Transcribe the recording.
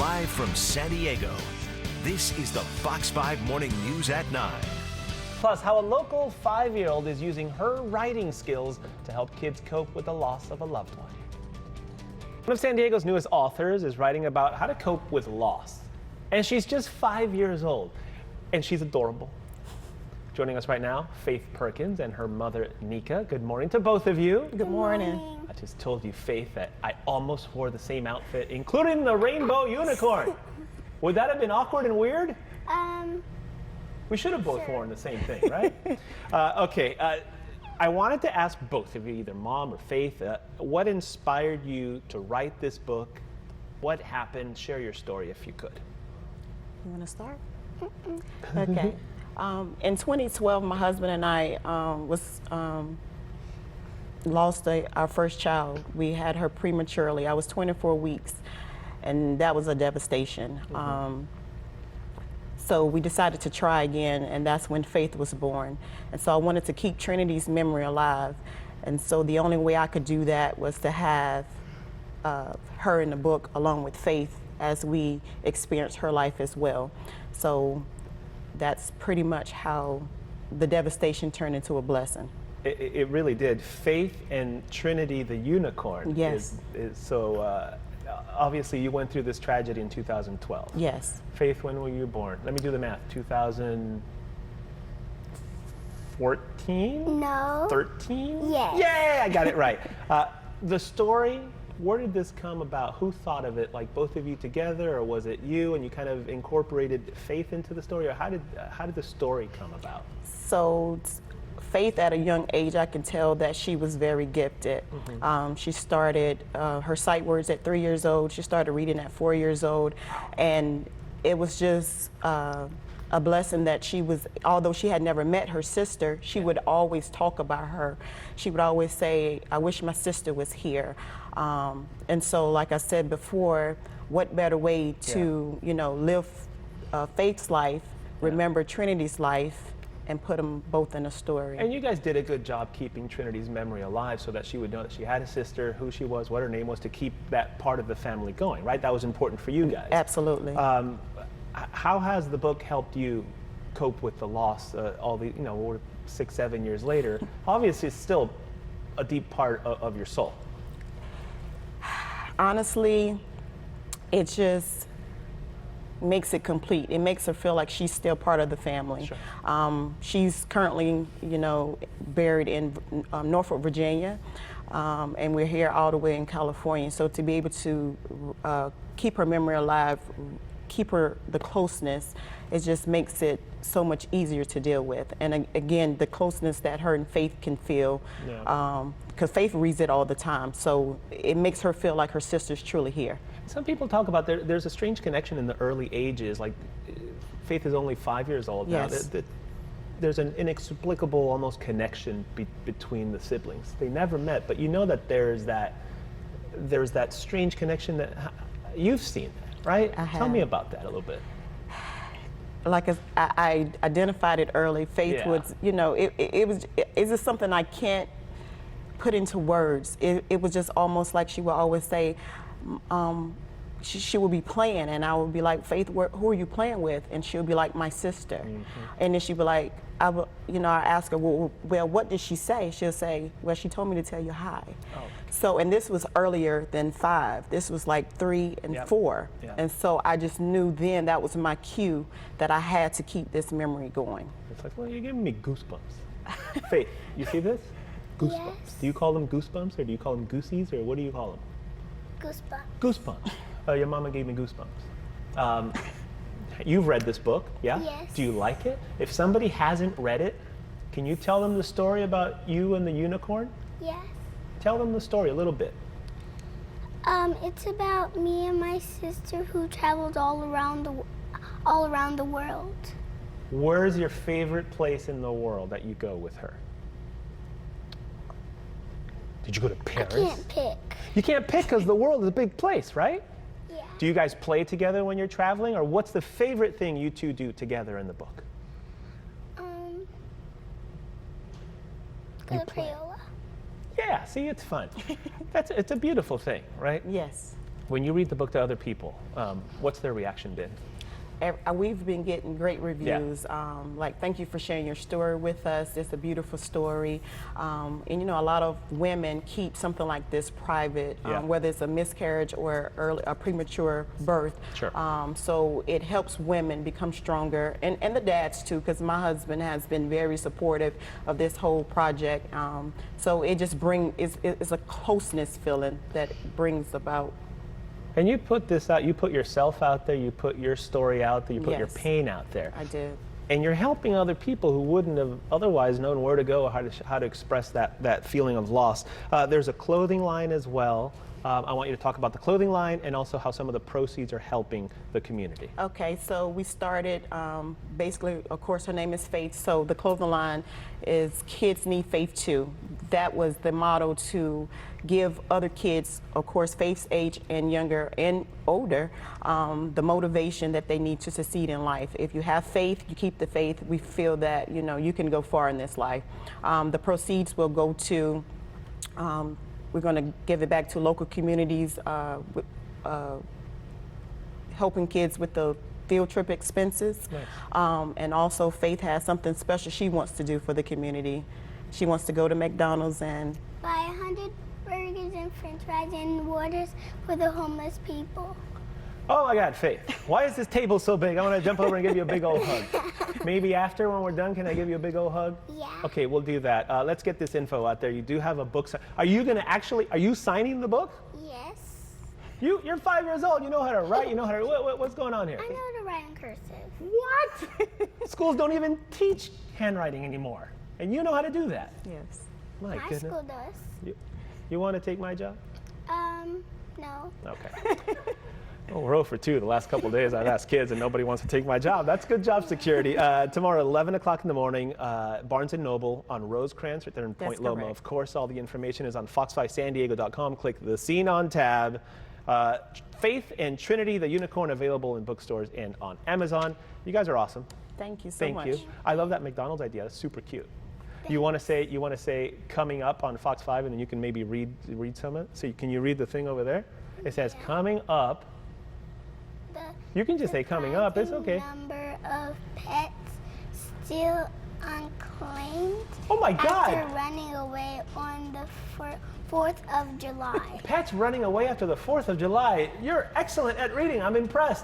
Live from San Diego, this is the Fox 5 Morning News at 9. Plus, how a local 5-year-old is using her writing skills to help kids cope with the loss of a loved one. One of San Diego's newest authors is writing about how to cope with loss. And she's just 5 years old, and she's adorable. Joining us right now, Faith Perkins and her mother, Nika. Good morning to both of you. Good morning. I just told you, Faith, that I almost wore the same outfit, including the rainbow unicorn. Would that have been awkward and weird? We should have both worn the same thing, right? I wanted to ask both of you, either Mom or Faith, what inspired you to write this book? What happened? Share your story if you could. You want to start? Okay. In 2012, my husband and I lost our first child. We had her prematurely. I was 24 weeks, and that was a devastation. So we decided to try again, and that's when Faith was born. And so I wanted to keep Trinity's memory alive. And so the only way I could do that was to have her in the book along with Faith as we experienced her life as well. So that's pretty much how the devastation turned into a blessing. It really did. Faith and Trinity the unicorn. Yes. Obviously you went through this tragedy in 2012. Yes. Faith, when were you born? Let me do the math. 2014? No. 13? Yes. Yeah, I got it right. The story, where did this come about? Who thought of it? Like both of you together, or was it you and you kind of incorporated Faith into the story, or how did the story come about? So Faith, at a young age, I can tell that she was very gifted. She started her sight words at 3 years old. She started reading at 4 years old. And it was just a blessing that she was, although she had never met her sister, she would always talk about her. She would always say, I wish my sister was here. And so, like I said before, what better way to, live Faith's life, remember Trinity's life, and put them both in a story. And you guys did a good job keeping Trinity's memory alive so that she would know that she had a sister, who she was, what her name was, to keep that part of the family going, right? That was important for you guys. Absolutely. How has the book helped you cope with the loss, we're 6-7 years later? Obviously, it's still a deep part of your soul. Honestly, it just makes it complete. It makes her feel like she's still part of the family. Sure. She's currently, buried in Norfolk, Virginia, and we're here all the way in California. So to be able to keep her memory alive, keep her the closeness, it just makes it so much easier to deal with. And again, the closeness that her and Faith can feel, because Faith reads it all the time, so it makes her feel like her sister's truly here. Some people talk about there's a strange connection in the early ages, like Faith is only 5 years old now. Yes. There's an inexplicable almost connection between the siblings. They never met, but you know that there's that strange connection that you've seen, right? I have. Tell me about that a little bit. Like I identified it early. Faith was, it's just something I can't put into words. It was just almost like she would always say, she would be playing, and I would be like, Faith, who are you playing with? And she would be like, my sister. And then she'd be like, I ask her, well, what did she say? She'll say, well, she told me to tell you hi. Oh. So, and this was earlier than 5. This was like 3 and 4. Yeah. And so I just knew then that was my cue that I had to keep this memory going. It's like, well, you're giving me goosebumps. Faith, you see this? Goosebumps. Yes. Do you call them goosebumps, or do you call them goosies, or what do you call them? Goosebumps. Goosebumps. Your mama gave me goosebumps. You've read this book, yeah? Yes. Do you like it? If somebody hasn't read it, can you tell them the story about you and the unicorn? Yes. Tell them the story a little bit. It's about me and my sister who traveled all around the world. Where's your favorite place in the world that you go with her? Did you go to Paris? I can't pick. You can't pick because the world is a big place, right? Yeah. Do you guys play together when you're traveling, or what's the favorite thing you two do together in the book? Go to Crayola. Yeah, see, it's fun. It's a beautiful thing, right? Yes. When you read the book to other people, what's their reaction been? We've been getting great reviews. Like, thank you for sharing your story with us. It's a beautiful story. And you know, a lot of women keep something like this private, whether it's a miscarriage or a premature birth. Sure. So it helps women become stronger, and the dads too, because my husband has been very supportive of this whole project. So it just it's a closeness feeling that brings about. And you put this out, you put yourself out there, you put your story out there, you put your Yes. pain out there. I did. And you're helping other people who wouldn't have otherwise known where to go or how to express that feeling of loss. There's a clothing line as well. I want you to talk about the clothing line and also how some of the proceeds are helping the community. Okay, so we started, basically, of course, her name is Faith, so the clothing line is Kids Need Faith Too. That was the motto to give other kids, of course, Faith's age and younger and older, the motivation that they need to succeed in life. If you have faith, you keep the faith, we feel that, you know, you can go far in this life. The proceeds will go to, we're going to give it back to local communities, helping kids with the field trip expenses. Nice. And also Faith has something special she wants to do for the community. She wants to go to McDonald's and Buy 100 burgers and french fries and waters for the homeless people. Oh my God, Faith, why is this table so big? I want to jump over and give you a big old hug. Maybe after, when we're done, can I give you a big old hug? Yeah. Okay, we'll do that. Let's get this info out there. You do have a book. Are you signing the book? Yes. You're 5 years old. You know how to write. You know how to, what's going on here? I know to write in cursive. What? Schools don't even teach handwriting anymore. And you know how to do that. yes. My My goodness. school does. You want to take my job? No. Okay. Well, we're 0 for 2 the last couple of days. I've asked kids and nobody wants to take my job. That's good job security. Tomorrow, 11 o'clock in the morning, Barnes & Noble on Rosecrans right there in Point Loma. correct. Of course, all the information is on fox5sandiego.com. Click the Scene On tab. Faith and Trinity, the Unicorn, available in bookstores and on Amazon. You guys are awesome. Thank you so Thank much. you. I love that McDonald's idea. That's super cute. You want to say coming up on Fox 5, and then you can maybe read some of it. So can you read the thing over there? It says coming up. You can just say coming up. It's okay. Number of pets still unclaimed. Oh my God! After running away on the 4th of July. Pets running away after the 4th of July. You're excellent at reading. I'm impressed.